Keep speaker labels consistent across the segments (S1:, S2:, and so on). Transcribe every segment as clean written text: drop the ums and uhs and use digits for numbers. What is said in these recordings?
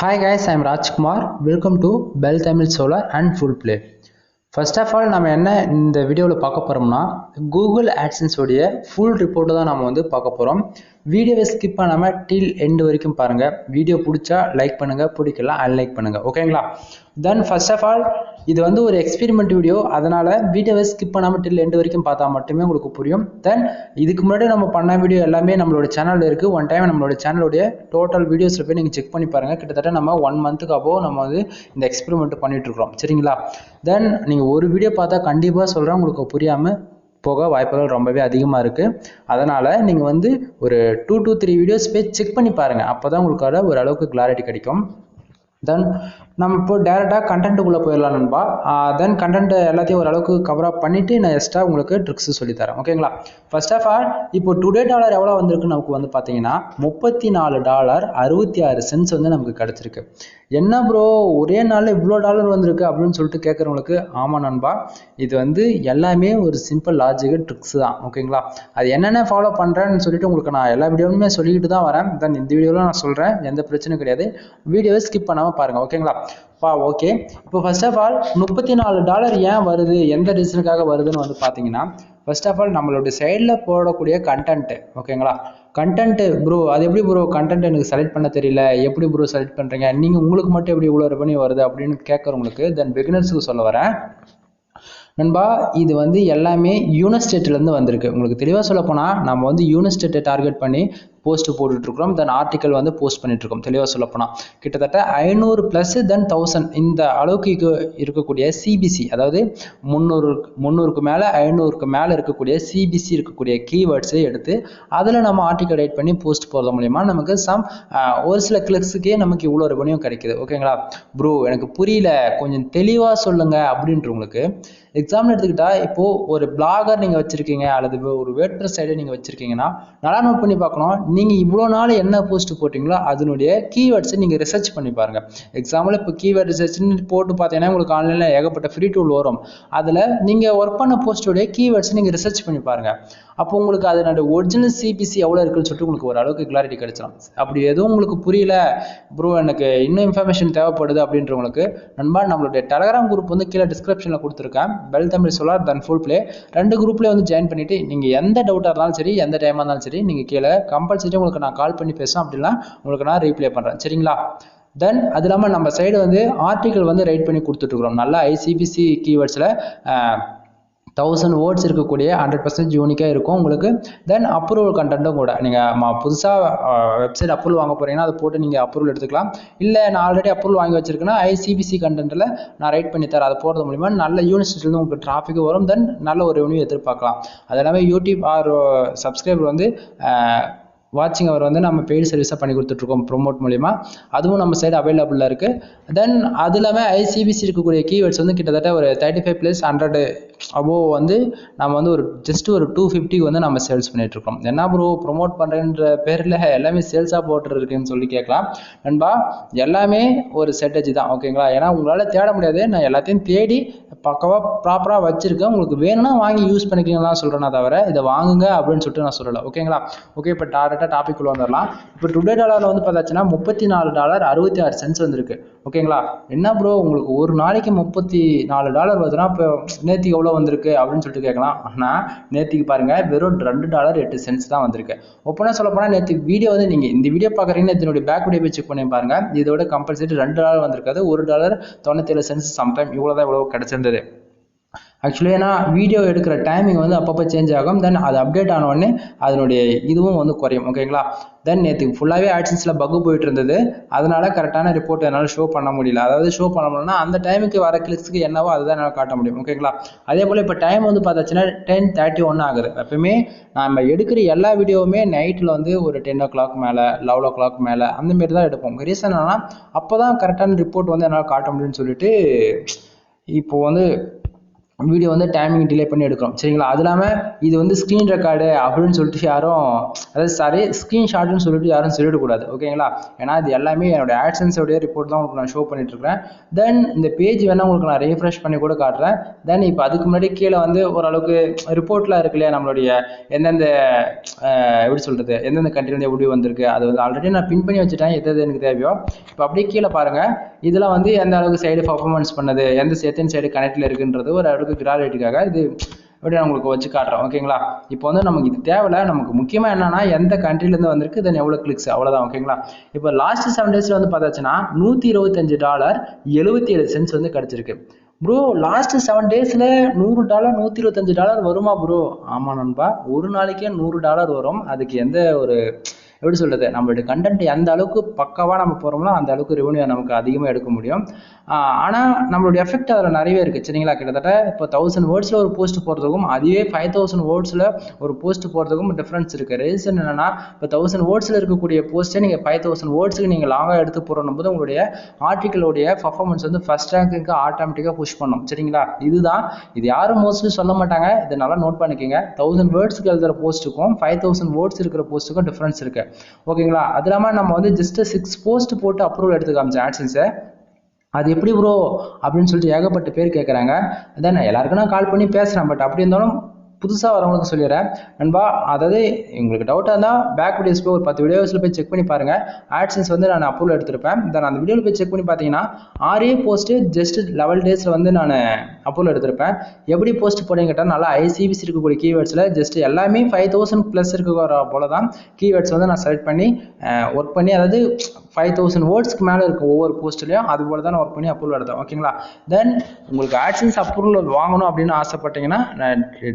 S1: Hi guys, I am Rajkumar. Welcome to Bell Tamil Solar and Full Play. First of all, நம்ம என்ன இந்த வீடியோவில் பார்க்க போகிறோம்னா கூகுள் AdSense உடைய ஃபுல் ரிப்போர்ட்டை தான் நம்ம பார்க்க போகிறோம். வீடியோவை ஸ்கிப் பண்ணாமல் டில் எண்ட் வரைக்கும் பாருங்கள். வீடியோ பிடிச்சா லைக் பண்ணுங்கள், பிடிக்கலாம் அன்லைக் பண்ணுங்கள், ஓகேங்களா? தென் ஃபர்ஸ்ட் ஆஃப் ஆல் இது ஒரு எக்ஸ்பெரிமெண்ட் வீடியோ, அதனால் வீடியோவை ஸ்கிப் பண்ணாமல் டில் எண்ட் வரைக்கும் பார்த்தா மட்டுமே உங்களுக்கு புரியும். தென் இதுக்கு முன்னாடி நம்ம பண்ண வீடியோ எல்லாமே நம்மளோட சேனலில் இருக்குது. ஒன் டைம் நம்மளோட சேனலுடைய டோட்டல் வீடியோஸில் போய் நீங்கள் செக் பண்ணி பாருங்கள். கிட்டத்தட்ட நம்ம 1 மந்த்துக்கு அப்போ நம்ம இந்த எக்ஸ்பெரிமெண்ட் பண்ணிகிட்ருக்கோம், சரிங்களா? தென் நீங்கள் ஒரு வீடியோ பார்த்தா கண்டிப்பாக சொல்கிறேன் உங்களுக்கு புரியாமல் போக வாய்ப்புகள் ரொம்பவே அதிகமாக இருக்குது. அதனால் நீங்கள் ஒரு 2 to 3 வீடியோஸ் போய் செக் பண்ணி பாருங்கள். அப்போ தான் உங்களுக்காக ஓரளவுக்கு கிளாரிட்டி கிடைக்கும். தென் நம்ம இப்போ டேரெக்டாக கண்டென்ட்டுக்குள்ளே போயிடலாம் நண்பா. தென் கண்டென்ட் எல்லாத்தையும் ஓரளவுக்கு கவர் அப் பண்ணிவிட்டு நான் எக்ஸ்ட்ரா உங்களுக்கு ட்ரிக்ஸ் சொல்லித்தரேன், ஓகேங்களா? ஃபர்ஸ்ட் ஆஃப் ஆல் இப்போ டுடே டாலர் எவ்வளோ வந்திருக்குன்னு நமக்கு பார்த்தீங்கன்னா $34.66 நமக்கு கிடச்சிருக்கு. என்ன ப்ரோ ஒரே நாளில் இவ்வளோ டாலர் வந்திருக்கு அப்படின்னு சொல்லிட்டு கேட்குறவங்களுக்கு, ஆமாம் நண்பா, இது எல்லாமே ஒரு சிம்பிள் லாஜிக்கல் ட்ரிக்ஸ் தான், ஓகேங்களா? அது என்னென்ன ஃபாலோ பண்ணுறேன்னு சொல்லிட்டு உங்களுக்கு நான் எல்லா வீடியோவுமே சொல்லிக்கிட்டு தான் வரேன். தென் இந்த வீடியோவில் நான் சொல்கிறேன், எந்த பிரச்சனையும் கிடையாது. வீடியோவை ஸ்கிப் பண்ணாமல் பாருங்கள், ஓகேங்களா? ஓகே, இப்போ ஃபர்ஸ்ட் ஆஃப் ஆல் $34 ஏன் வருது, எந்த ரீசனுக்காக வருதுன்னு பார்த்தீங்கன்னா, ஃபர்ஸ்ட் ஆஃப் ஆல் நம்மளுடைய சைடில் போடக்கூடிய கண்டென்ட்டு, ஓகேங்களா? கண்டென்ட்டு ப்ரோ அது எப்படி ப்ரோ கண்டென்ட் எனக்கு செலக்ட் பண்ண தெரியல, எப்படி ப்ரோ செலக்ட் பண்ணுறீங்க, நீங்கள் உங்களுக்கு மட்டும் எப்படி இவ்வளோ ரெவன்யூ வருது அப்படின்னு கேட்குறவங்களுக்கு தென் பிகினர்ஸுக்கு சொல்ல வரேன் நண்பா. இது எல்லாமே யூனிஸ்டேட்லேருந்து வந்திருக்கு. உங்களுக்கு தெளிவாக சொல்ல போனால் நம்ம யூனிஸ்டேட்டை டார்கெட் பண்ணி போஸ்ட் போட்டுட்ருக்கிறோம். தென் ஆர்டிக்கல் போஸ்ட் பண்ணிட்டுருக்கோம். தெளிவாக சொல்ல போனால் கிட்டத்தட்ட 500+ தென் 1000 இந்த அளவுக்கு இருக்கக்கூடிய சிபிசி, அதாவது 300க்கு மேலே 500க்கு மேலே இருக்கக்கூடிய சிபிசி இருக்கக்கூடிய கீவேர்ட்ஸை எடுத்து அதில் நம்ம ஆர்டிக்கல் ரைட் பண்ணி போஸ்ட் போகிறது மூலிமா நமக்கு ஒரு சில கிளிக்ஸுக்கே நமக்கு இவ்வளோ ரெவன்யூ கிடைக்குது, ஓகேங்களா? ப்ரோ எனக்கு புரியல, கொஞ்சம் தெளிவாக சொல்லுங்கள் அப்படின்றவங்களுக்கு எக்ஸாம்பிள் எடுத்துக்கிட்டா, இப்போது ஒரு பிளாகர் நீங்கள் வச்சுருக்கீங்க அல்லது ஒரு வேர்ட்பிரஸ் சைடை நீங்கள் வச்சுருக்கீங்கன்னா நல்லா நோட் பண்ணி பார்க்கணும். நீங்கள் இவ்வளோ நாள் என்ன போஸ்ட் போட்டிங்களோ அதனுடைய கீவேர்ட்ஸை நீங்கள் ரிசர்ச் பண்ணி பாருங்கள். எக்ஸாம்பிள் இப்போ கீவேர்ட் ரிசர்ச்னு போட்டு பார்த்தீங்கன்னா உங்களுக்கு ஆன்லைனில் ஏகப்பட்ட ஃப்ரீ டூல் வரும். அதில் நீங்கள் ஒர்க் பண்ண போஸ்டோடைய கீவேர்ட்ஸை நீங்கள் ரிசர்ச் பண்ணி பாருங்கள். அப்போ உங்களுக்கு அதனுடைய ஒரிஜினல் சிபிசி எவ்வளோ இருக்குன்னு சொல்லிட்டு உங்களுக்கு ஒரு அளவுக்கு கிளாரிட்டி கிடைச்சிடும். அப்படி எதுவும் உங்களுக்கு புரியல ப்ரோ, எனக்கு இன்னும் இன்ஃபர்மேஷன் தேவைப்படுது அப்படின்றவங்களுக்கு நண்பா, நம்மளுடைய டெலகிராம் குரூப் கீழே டிஸ்கிரிப்ஷனில் கொடுத்துருக்கேன். பெல் தமிழ் சோலார் தென் ஃபுல் பிளே 2 குரூப்லேயே ஜாயின் பண்ணிவிட்டு நீங்கள் எந்த டவுட்டாக இருந்தாலும் சரி, எந்த டைமாக இருந்தாலும் சரி, நீங்கள் கீழே கம்பல்சரி உங்களுக்கு நான் கால் பண்ணி பேசுவேன். அப்படின்னா உங்களுக்கு நான் ரீப்ளே பண்ணுறேன், சரிங்களா? தென் அது இல்லாமல் நம்ம சைடு ஆர்டிக்கல் ரைட் பண்ணி கொடுத்துட்ருக்குறோம். நல்லா ஐசிபிசி கீவேர்ட்ஸில் 1000 வேர்ட்ஸ் இருக்கக்கூடிய 100% யூனிக்காக இருக்கும் உங்களுக்கு. தென் அப்ரூவல் கண்டென்ட்டும் கூட நீங்கள் புதுசாக வெப்சைட் அப்ரூவல் வாங்க போகிறீங்கன்னா அதை போட்டு நீங்கள் அப்ரூவல் எடுத்துக்கலாம். இல்லை நான் ஆல்ரெடி அப்ரூவல் வாங்கி வச்சிருக்கேன்னா ஐசிபிசி கண்டென்ட்டில் நான் ரைட் பண்ணி தரேன். அதை போகிறது மூலிமா நல்ல யூனிவர்சிட்டியிலேருந்து உங்களுக்கு டிராஃபிக் வரும். தென் நல்ல ஒரு ரெவன்யூ எதிர்பார்க்கலாம். அது எல்லாமே யூடியூப் ஆர் சப்ஸ்கிரைபர் வாட்சிங் அவர் நம்ம பெய்டு சர்வீஸாக பண்ணி கொடுத்துட்ருக்கோம் ப்ரொமோட் மூலிமா. அதுவும் நம்ம சைடு அவைலபிளாக இருக்குது. தென் அது இல்லாமல் ஐசிபிசி இருக்கக்கூடிய கீவேர்ட்ஸ் கிட்டத்தட்ட ஒரு 35+ 100 அபோவ் நம்ம ஒரு ஜஸ்ட் ஒரு 250க்கு நம்ம சேல்ஸ் பண்ணிகிட்ருக்கோம். என்ன ப்ரோ ப்ரொமோட் பண்ணுறேன்ற பேரில் எல்லாமே சேல்ஸாக போட்டுருக்குன்னு சொல்லி கேட்கலாம் நண்பா. எல்லாமே ஒரு ஸ்ட்ராட்டஜி தான், ஓகேங்களா? ஏன்னா உங்களால் தேட முடியாது, நான் எல்லாத்தையும் தேடி பக்கவாக ப்ராப்பராக வச்சுருக்கேன். உங்களுக்கு வேணும்னா வாங்கி யூஸ் பண்ணிக்கலாம் சொல்கிறேன்னா தவிர இதை வாங்குங்க அப்படின்னு சொல்லிட்டு நான் சொல்லலை, ஓகேங்களா? ஓகே, இப்போ டேரெக்டாக டாபிக் உள்ள வந்துடலாம். இப்போ டுடே டாலரில் பார்த்தாச்சுன்னா $34.66 வந்திருக்கு, ஓகேங்களா? என்ன ப்ரோ உங்களுக்கு ஒரு நாளைக்கு $34 வருதுன்னா இப்போ நேற்றுக்கு எவ்வளோ வந்திருக்கு அப்படின்னு சொல்லிட்டு கேட்கலாம். ஆனால் நேற்றுக்கு பாருங்கள் வெறும் $2.08 தான் வந்திருக்கு. ஒப்பனா சொல்ல போனால் நேற்று வீடியோ நீங்கள் இந்த வீடியோ பார்க்குறீங்கன்னா இதனுடைய பேக் வீடியோ செக் பண்ணி பாருங்கள். இதோட கம்பல்சரி $2 வந்திருக்காது, $1.97 சம்டைம் இவ்வளோ கிடச்சிருந்தது. ஆக்சுவலி ஏன்னா வீடியோ எடுக்கிற டைமிங் அப்பப்போ சேஞ்ச் ஆகும். தென் அது அப்டேட் ஆனோடனே அதனுடைய இதுவும் குறையும், ஓகேங்களா? தென் நேற்று ஃபுல்லாகவே ஆட்சன்ஸில் பக்கு போயிட்டு இருந்தது. அதனால கரெக்டான ரிப்போர்ட் என்னால் ஷோ பண்ண முடியல. அதாவது ஷோ பண்ண முடியலன்னா அந்த டைமுக்கு வர கிளிக்ஸுக்கு என்னவோ அதுதான் என்னால் காட்ட முடியும், ஓகேங்களா? அதே போல் இப்போ டைம் பார்த்தாச்சுன்னா 10:31 ஆகுது. எப்பவுமே நம்ம எடுக்கிற எல்லா வீடியோவுமே நைட்டில் ஒரு 10 o'clock மேலே 11 o'clock மேலே அந்தமாரி தான் எடுப்போம். ரீசன் என்னன்னா அப்போ தான் கரெக்டான ரிப்போர்ட் என்னால் காட்ட முடியும்னு சொல்லிட்டு இப்போ வீடியோ வந்து டைமிங் டிலே பண்ணி எடுக்கிறோம் சரிங்களா. அது இல்லாமல் இது வந்து ஸ்க்ரீன் ரெக்கார்டு அப்படின்னு சொல்லிட்டு யாரும், அதாவது சாரி ஸ்க்ரீன்ஷாட்னு சொல்லிட்டு யாரும் சொல்லிடக்கூடாது ஓகேங்களா. ஏன்னா இது எல்லாமே என்னோட ஆட்சன்ஸோடைய ரிப்போர்ட் தான் உங்களுக்கு நான் ஷோ பண்ணிட்டு இருக்கிறேன். தென் இந்த பேஜ் வேணால் உங்களுக்கு நான் ரீஃப்ரெஷ் பண்ணி கூட காட்டுறேன். தென் இப்போ அதுக்கு முன்னாடி கீழே வந்து ஓரளவுக்கு ரிப்போர்ட்லாம் இருக்கு இல்லையா, நம்மளுடைய எந்தெந்த எப்படி சொல்கிறது, எந்தெந்த கண்ட்ரிலேருந்து எப்படி வந்திருக்கு அது வந்து ஆல்ரெடி நான் பின் பண்ணி வச்சுட்டேன் எது எனக்கு தேவையோ. இப்போ அப்படியே கீழே பாருங்கள், இதெல்லாம் வந்து எந்த அளவுக்கு சைடு பர்ஃபார்மன்ஸ் பண்ணது, எந்த எத்தனை சைடு கனெக்டில் இருக்குன்றது ஒரு அளவுக்கு கிராஜுவேட்டுக்காக இது எப்படி நான் உங்களுக்கு வச்சு காட்டுறேன் ஓகேங்களா. இப்போ வந்து நமக்கு இது தேவையில்ல, நமக்கு முக்கியமாக என்னன்னா எந்த கண்ட்ரிலேருந்து வந்திருக்கு, தென் எவ்வளோ கிளிக்ஸ், அவ்வளோதான் ஓகேங்களா. இப்போ லாஸ்ட் 7 டேஸில் வந்து பார்த்தாச்சுன்னா $125 77 வந்து கிடச்சிருக்கு. ப்ரோ லாஸ்ட் 7 டேஸில் $100 $125 வருமா ப்ரோ? ஆமாம் நண்பா, ஒரு நாளைக்கே $100 வரும். அதுக்கு எந்த ஒரு எப்படி சொல்கிறது, நம்மளுடைய கண்டென்ட் எந்த அளவுக்கு பக்காவாக நம்ம போகிறோம்னா அந்த அளவுக்கு ரெவன்யூ நமக்கு அதிகமாக எடுக்க முடியும். ஆனால் நம்மளுடைய எஃபெக்ட் அதில் நிறையவே இருக்குது சரிங்களா. கிட்டத்தட்ட இப்போ 1000 வேர்ட்ஸில் ஒரு போஸ்ட் போகிறதுக்கும் அதுவே 5000 வேர்ட்ஸில் ஒரு போஸ்ட் போகிறதுக்கும் டிஃப்ரென்ஸ் இருக்குது. ரீசன் என்னென்னா, இப்போ 1000 வேர்ட்ஸில் இருக்கக்கூடிய போஸ்ட்டை நீங்கள் 5000 வேர்ட்ஸுக்கு நீங்கள் லாங்காக எடுத்து போகிறோம் போது உங்களுடைய ஆர்டிக்கலோடைய பர்ஃபார்மன்ஸ் வந்து ஃபஸ்ட் ரேங்க்கு ஆட்டோமேட்டிக்காக புஷ் பண்ணும் சரிங்களா. இதுதான், இது யாரும் மோஸ்ட்லி சொல்ல மாட்டாங்க, இதை நல்லா நோட் பண்ணிக்கோங்க. 1000 வேர்ட்ஸுக்கு எழுதுகிற போஸ்ட்டுக்கும் 5000 வேர்ட்ஸ் இருக்கிற போஸ்ட்டுக்கும் டிஃப்ரென்ஸ் இருக்குது ஓகேங்களா. அது இல்லாமல் நம்ம வந்து ஜஸ்ட் 6 போஸ்ட் போட்டு அப்ரூவல் எடுத்து காமிச்சேன் ஆட்சன்ஸை. அது எப்படி ப்ரோ அப்படின்னு சொல்லிட்டு ஏகப்பட்ட பேர் கேட்குறாங்க. அதான் நான் எல்லாருக்கும் நான் கால் பண்ணி பேசுகிறேன். பட் அப்படி இருந்தாலும் புதுசாக வரவங்களுக்கு சொல்லிடுறேன் நண்பா. அதாவது உங்களுக்கு டவுட்டாக இருந்தால் பேக் வீடியோஸ் போய் ஒரு 10 வீடியோஸில் போய் செக் பண்ணி பாருங்கள். ஆட்சன்ஸ் வந்து நான் அப்ரூவல் எடுத்திருப்பேன். தென் அந்த வீடியோவில் போய் செக் பண்ணி பார்த்தீங்கன்னா 6 போஸ்ட்டு ஜஸ்ட் 11 டேஸில் வந்து நான் அப்ரூவல் எடுத்திருப்பேன். எப்படி போஸ்ட் போடுங்க கேட்டால் நல்லா ஐசிபிசி இருக்கக்கூடிய கீவேர்ட்ஸில் ஜஸ்ட் எல்லாமே 5000 ப்ளஸ் இருக்கிற போல தான் கீவேர்ட்ஸ் வந்து நான் செலக்ட் பண்ணி ஒர்க் பண்ணி, அதாவது 5000 வேர்ட்ஸ்க்கு மேலே இருக்கும் ஒவ்வொரு போஸ்ட்லையும், அது போல தான் நான் ஒர்க் பண்ணி அப்ரூவல் எடுத்தேன் ஓகேங்களா. தென் உங்களுக்கு ஆட்சன்ஸ் அப்ரூவல் வாங்கணும் அப்படின்னு ஆசைப்பட்டீங்கன்னா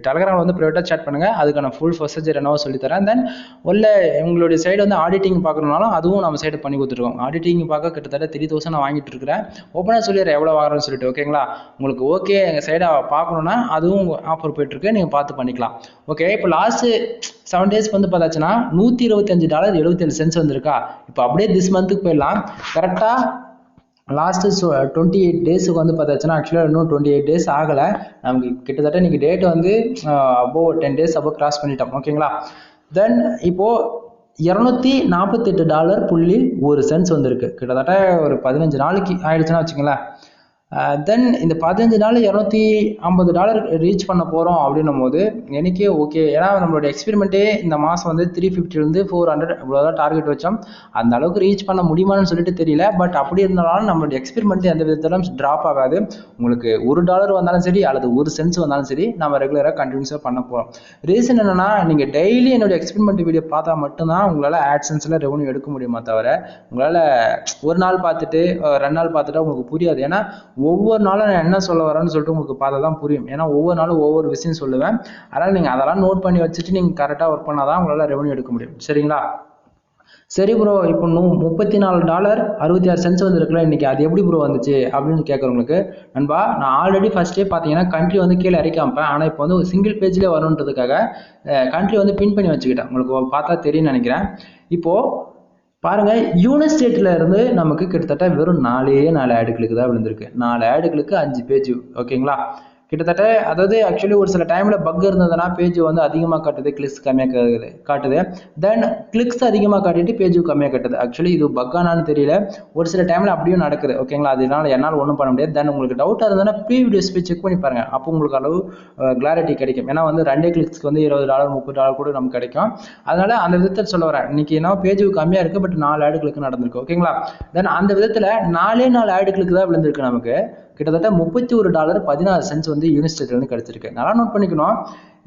S1: டெலகிராம் வந்து ப்ரைவேட்டாக சேட் பண்ணுங்கள், அதுக்கான ஃபுல் ப்ரொசீஜர் என்னவோ சொல்லித்தரேன். தென் உள்ள உங்களுடைய சைடு வந்து ஆடிட்டிங் பார்க்கணுனாலும் அதுவும் நம்ம சைடு பண்ணி கொடுத்துருக்கோம். ஆடிட்டிங் பார்க்க கிட்டத்தட்ட 3000 நான் வாங்கிட்டு இருக்கிறேன். ஓப்பனாக சொல்லிடுறேன் எவ்வளோ வாங்குறேன்னு சொல்லிட்டு ஓகேங்களா. உங்களுக்கு ஓகே எங்கள் சைடை பார்க்கணுன்னா அதுவும் ஆஃபர் போயிட்டுருக்கு, நீங்கள் பார்த்து பண்ணிக்கலாம் ஓகே. இப்போ லாஸ்ட்டு 7 டேஸ்க்கு வந்து பார்த்தாச்சுன்னா $125.77 வந்திருக்கா. இப்போ அப்படியே திஸ் மந்த்துக்கு போயிடலாம். கரெக்டாக லாஸ்ட்டு 28 டேஸுக்கு வந்து பார்த்தாச்சுன்னா, ஆக்சுவலாக இன்னும் 28 டேஸ் ஆகலை நமக்கு. கிட்டத்தட்ட இன்றைக்கி டேட் வந்து அபோவ் 10 டேஸ் அபோவ் கிராஸ் பண்ணிட்டோம் ஓகேங்களா. தென் இப்போது $204.01 வந்திருக்கு. கிட்டத்தட்ட ஒரு 15 நாளைக்கு ஆயிடுச்சுன்னா வச்சுங்களேன். தென் இந்த 15 நாள் $250 ரீச் பண்ண போகிறோம் அப்படின்னும் போது எனக்கே ஓகே. ஏன்னா நம்மளோட எக்ஸ்பெரிமெண்ட்டே இந்த மாதம் வந்து 350 400 இவ்வளோதான் டார்கெட் வச்சோம். அந்த அளவுக்கு ரீச் பண்ண முடியுமான்னு சொல்லிட்டு தெரியல. பட் அப்படி இருந்தாலும் நம்மளோட எக்ஸ்பெரிமெண்ட் எந்த விதத்திலும் ட்ராப் ஆகாது. உங்களுக்கு $1 வந்தாலும் சரி அல்லது 1 சென்ட்ஸ் வந்தாலும் சரி நம்ம ரெகுலராக கண்டினியூஸாக பண்ண போகிறோம். ரீசன் என்னென்னா, நீங்கள் டெய்லி என்னோட எக்ஸ்பெரிமெண்ட் வீடியோ பார்த்தா மட்டும்தான் உங்களால் ஆட்சன்ஸில் ரெவன்யூ எடுக்க முடியுமா தவிர உங்களால் ஒரு நாள் பார்த்துட்டு 2 நாள் பார்த்துட்டா உங்களுக்கு புரியாது. ஏன்னா ஒவ்வொரு நாளும் நான் என்ன சொல்ல வரேன்னு சொல்லிட்டு உங்களுக்கு பார்த்தா தான் புரியும். ஏன்னா ஒவ்வொரு நாளும் ஒவ்வொரு விஷயம் சொல்லுவேன். அதனால் நீங்கள் அதெல்லாம் நோட் பண்ணி வச்சுட்டு நீங்கள் கரெக்டாக ஒர்க் பண்ணால் தான் உங்களால் ரெவன்யூ எடுக்க முடியும் சரிங்களா. சரி ப்ரோ, இப்போ $34.66 வந்துருக்குல்ல இன்றைக்கி, அது எப்படி ப்ரோ வந்துச்சு அப்படின்னு கேட்குறவங்களுக்கு நண்பா, நான் ஆல்ரெடி ஃபஸ்ட்டே பார்த்தீங்கன்னா கண்ட்ரி வந்து கீழே இறக்காமப்பேன். ஆனால் இப்போ வந்து ஒரு சிங்கிள் பேஜ்லேயே வரணுன்றதுக்காக கண்ட்ரி வந்து பின் பண்ணி வச்சுக்கிட்டேன். உங்களுக்கு பார்த்தா தெரியும்னு நினைக்கிறேன். இப்போது பாருங்க, யூனிட் ஸ்டேட்ல இருந்து நமக்கு கிட்டத்தட்ட வெறும் 4 ஆடுகளுக்கு தான் விழுந்திருக்கு. 4 ஆடுகளுக்கு 5 பேஜ் ஓகேங்களா. கிட்டத்தட்ட அதாவது ஆக்சுவலி ஒரு சில டைம்ல பக் இருந்ததுன்னா பேஜ் வந்து அதிகமாக காட்டுது, கிளிக்ஸ் கம்மியாக காட்டுது. தென் கிளிக்ஸ் அதிகமாக காட்டிட்டு பேஜ் கம்மியாக காட்டுது. ஆக்சுவலி இது பக்கானான்னு தெரியல, ஒரு சில டைம்ல அப்படியும் நடக்குது ஓகேங்களா. அதனால என்னால் ஒன்றும் பண்ண முடியாது. தென் உங்களுக்கு டவுட்டாக இருந்ததுன்னா ப்ரீவியஸ் போய் செக் பண்ணி பாருங்க, அப்போ உங்களுக்கு அளவு கிளாரிட்டி கிடைக்கும். ஏன்னா வந்து 2 கிளிக்ஸ்க்கு வந்து $20 $30 கூட நமக்கு கிடைக்கும். அதனால அந்த விதத்தில் சொல்ல வரேன், இன்னைக்கு என்ன பேஜ் கம்மியாக இருக்கு, பட் 4 ஆடுகளுக்கு நடந்திருக்கு ஓகேங்களா. தென் அந்த விதத்தில் 4 ஆடுகளுக்கு தான் விழுந்திருக்கு நமக்கு. கிட்டத்தட்ட $31.16 வந்து யூனிட் ஸ்டேட்லேருந்து கிடைச்சிருக்கு. நல்லா நோட் பண்ணிக்கணும்.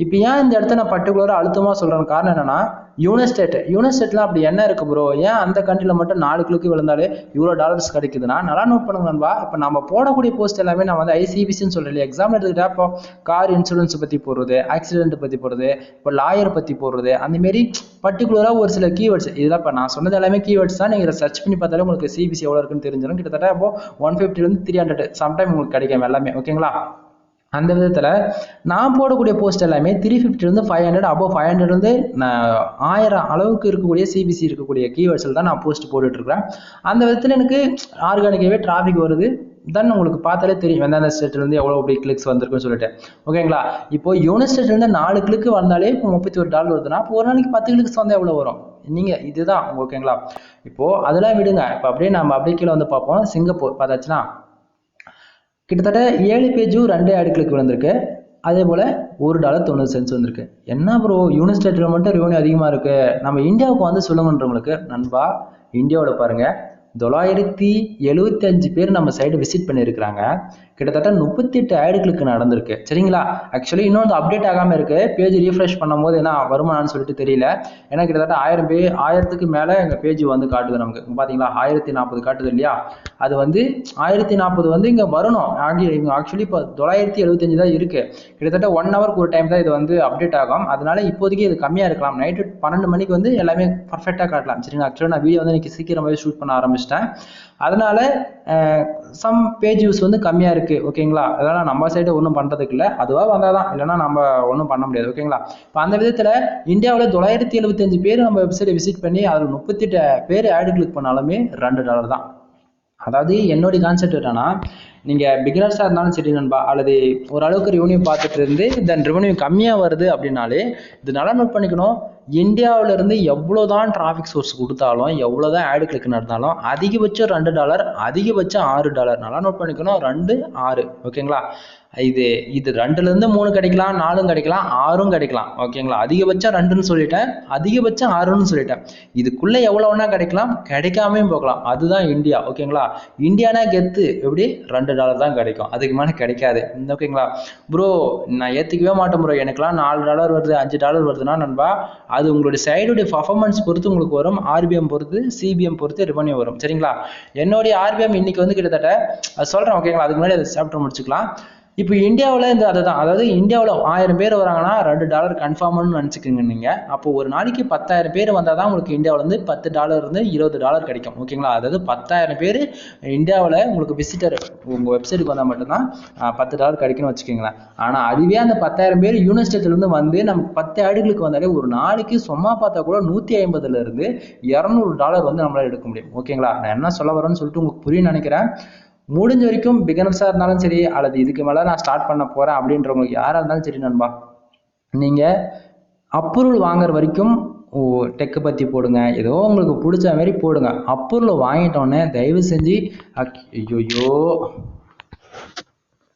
S1: இப்போ ஏன் இந்த இடத்த நான் பர்டிகுலராக அழுத்தமாக சொல்கிறேன் காரணம் என்னன்னா, யூனிட் ஸ்டேட்லாம் அப்படி என்ன இருக்கு ப்ரோ, ஏன் அந்த கண்ட்ரியில் மட்டும் 4 கிளிக்கு விழுந்தாலே இவ்வளோ டாலர்ஸ் கிடைக்குதுன்னா, நல்லா நோட் பண்ணுங்க நண்பா. இப்போ நம்ம போடக்கூடிய போஸ்ட் எல்லாமே நான் வந்து ஐசிபிசின்னு சொல்லலையே. எக்ஸாம்பிள் எடுத்துக்கிட்டா இப்போ கார் இன்சூரன்ஸ் பற்றி போடுறது, ஆக்சிடென்ட் பற்றி போடுறது, இப்போ லாயர் பற்றி போடுறது, அந்தமாரி பர்டிகுலராக ஒரு சில கீவேர்ட்ஸ். இதெல்லாம் இப்போ நான் சொன்னது எல்லாமே கீவேர்ட்ஸ் தான். நீங்கள் சர்ச் பண்ணி பார்த்தாலே உங்களுக்கு சிபிசி எவ்வளோ இருக்குன்னு தெரிஞ்சிடும். கிட்டத்தட்ட இப்போ 150 300 சம்டைம் உங்களுக்கு கிடைக்கும் எல்லாமே ஓகேங்களா. அந்த விதத்தில் நான் போடக்கூடிய போஸ்ட் எல்லாமே 350 500 அபோவ் 500 1000 அளவுக்கு இருக்கக்கூடிய சிபிசி இருக்கக்கூடிய கீவேர்ட்ஸில் தான் நான் போஸ்ட் போட்டுட்ருக்கிறேன். அந்த விதத்தில் எனக்கு ஆர்கானிக்காகவே டிராஃபிக் வருது, தென் உங்களுக்கு பார்த்தாலே தெரியும் எந்தெந்த ஸ்டேட்லேருந்து எவ்வளோ அப்படி கிளிக்ஸ் வந்திருக்குன்னு சொல்லிட்டு. ஓகேங்களா? இப்போ யூனிட் ஸ்டேட்லேருந்து 4 கிளிக்கு வந்தாலே இப்போ $31 வருதுன்னா இப்போ ஒரு நாளைக்கு 10 கிளிக்ஸ் வந்தால் எவ்வளோ வரும்? நீங்கள் இதுதான். ஓகேங்களா? இப்போது அதெல்லாம் விடுங்க. இப்போ அப்படியே நம்ம அப்படியே கீழே வந்து பார்ப்போம். சிங்கப்பூர் பார்த்தாச்சுன்னா கிட்டத்தட்ட 7 பேஜும் 2 ஆட் கிளிக் வந்திருக்கு. அதே போல் $1.90 வந்திருக்கு. என்ன ப்ரோ யூனிட் ஸ்டேட்டில் மட்டும் ரெவன்யூ அதிகமாக இருக்குது, நம்ம இந்தியாவுக்கு வந்து சொல்லுங்கன்றவங்களுக்கு நண்பா, இந்தியாவில் பாருங்கள் 975 பேர் நம்ம சைடு விசிட் பண்ணியிருக்கிறாங்க. கிட்டத்தட்ட 38 ஆட் கிளிக் நடந்திருக்கு. சரிங்களா? ஆக்சுவலி இன்னொன்று அப்டேட் ஆகாமல் இருக்கு. பேஜ் ரீஃப்ரெஷ் பண்ணும்போது என்ன வருமானு சொல்லிட்டு தெரியல. ஏன்னா கிட்டத்தட்ட 1000க்கு மேலே எங்கள் பேஜ் வந்து காட்டுது நமக்கு. பார்த்தீங்களா 1040 காட்டுது இல்லையா? அது வந்து 1040 வந்து இங்கே வரணும். ஆக்சுவலி இப்போ 975 தான் இருக்குது. கிட்டத்தட்ட 1 ஹவருக்கு ஒரு டைம் தான் இது வந்து அப்டேட் ஆகும். அதனால இப்போதைக்கு இது கம்மியாக இருக்கலாம். நைட்டு 12 மணிக்கு வந்து எல்லாமே பர்ஃபெக்டாக காட்டலாம். சரிங்களா? ஆக்சுவலாக நான் வீடியோ வந்து இன்னைக்கு சீக்கிரமாகவே ஷூட் பண்ண ஆரம்பிச்சிட்டேன். அதனால சம் பேஜ் யூஸ் வந்து கம்மியாக இருக்குது. ஓகேங்களா? அதனால் நம்ம சைடு ஒன்றும் பண்ணுறதுக்கு இல்லை. அதுவாக வந்தால் தான், இல்லைன்னா நம்ம ஒன்றும் பண்ண முடியாது. ஓகேங்களா? இப்போ அந்த விதத்தில் இந்தியாவில் 975 பேர் நம்ம வெப்சைட்டை விசிட் பண்ணி அதில் 38 பேர் ஆட் கிளிக் பண்ணாலுமே $2 தான். அதாவது என்னுடைய கான்செப்ட் என்னன்னா, நீங்கள் பிகினர்ஸாக இருந்தாலும் சரி நண்பா, அல்லது ஓரளவுக்கு ரெவன்யூ பார்த்துட்டு இருந்து தென் ரெவன்யூ கம்மியாக வருது அப்படின்னாலே இது நல்லா நோட் பண்ணிக்கணும். இந்தியாவிலேருந்து எவ்வளோ தான் டிராஃபிக் சோர்ஸ் கொடுத்தாலும், எவ்வளோ தான் ஆடு கிளிக் நடந்தாலும் அதிகபட்சம் $2, அதிகபட்சம் $6. நல்லா நோட் பண்ணிக்கணும். 2, 6. ஓகேங்களா? இது 2லேருந்து 3 கிடைக்கலாம், 4 கிடைக்கலாம், 6 கிடைக்கலாம். ஓகேங்களா? அதிகபட்சம் 2ன்னு சொல்லிட்டேன், அதிகபட்சம் 6ன்னு சொல்லிட்டேன். இதுக்குள்ளே எவ்வளோ வேணா கிடைக்கலாம், கிடைக்காமையும் போகலாம். அதுதான் இந்தியா. ஓகேங்களா? இந்தியானா கெத்து எப்படி $2 தான் கிடைக்கும், அதுக்கு மேலே கிடைக்காது. ஓகேங்களா? ப்ரோ நான் ஏற்றுக்கவே மாட்டேன் ப்ரோ, எனக்குலாம் $4 வருது, $5 வருதுன்னா நண்பா, அது உங்களுடைய சைடுடைய பர்ஃபார்மன்ஸ் பொறுத்து உங்களுக்கு வரும். ஆர்பிஎம் பொறுத்து, சிபிஎம் பொறுத்து ரெவன்யூ வரும். சரிங்களா? என்னுடைய ஆர்பிஎம் இன்னைக்கு வந்து கிட்டத்தட்ட சொல்கிறேன். ஓகேங்களா? அதுக்கு முன்னாடி அதை சாப்டர் முடிச்சுக்கலாம். இப்போ இந்தியாவில் இந்த அதுதான், அதாவது இந்தியாவில் 1000 பேர் வராங்கன்னா $2 கன்ஃபார்ம்னு நினச்சிக்கோங்க நீங்கள். அப்போ ஒரு நாளைக்கு 10,000 பேர் வந்தால் தான் உங்களுக்கு இந்தியாவிலேருந்து $10 $20 கிடைக்கும். ஓகேங்களா? அதாவது 10,000 பேர் இந்தியாவில் உங்களுக்கு விசிட்டர் உங்கள் வெப்சைட்டுக்கு வந்தால் மட்டும்தான் $10 கிடைக்கும்னு வச்சுக்கோங்களேன். ஆனால் அதுவே அந்த 10,000 பேர் யூனிவர்சிட்டியிலேருந்து வந்து நமக்கு 10 ஆடுகளுக்கு வந்தாலே ஒரு நாளைக்கு சும்மா பார்த்தா கூட $150லேருந்து $200 வந்து நம்மளால் எடுக்க முடியும். ஓகேங்களா? நான் என்ன சொல்ல வரேன்னு சொல்லிட்டு உங்களுக்கு புரியும்னு நினைக்கிறேன். முடிஞ்ச வரைக்கும் பிகினர்ஸாக இருந்தாலும் சரி, அல்லது இதுக்கு மேலே நான் ஸ்டார்ட் பண்ண போகிறேன் அப்படின்றவங்களுக்கு யாராக இருந்தாலும் சரி நண்பா, நீங்கள் அப்ரூவல் வாங்குற வரைக்கும் டெக்கை பற்றி போடுங்க, ஏதோ உங்களுக்கு பிடிச்ச மாதிரி போடுங்க. அப்ரூவல் வாங்கிட்டோன்னே தயவு செஞ்சு ஐயோ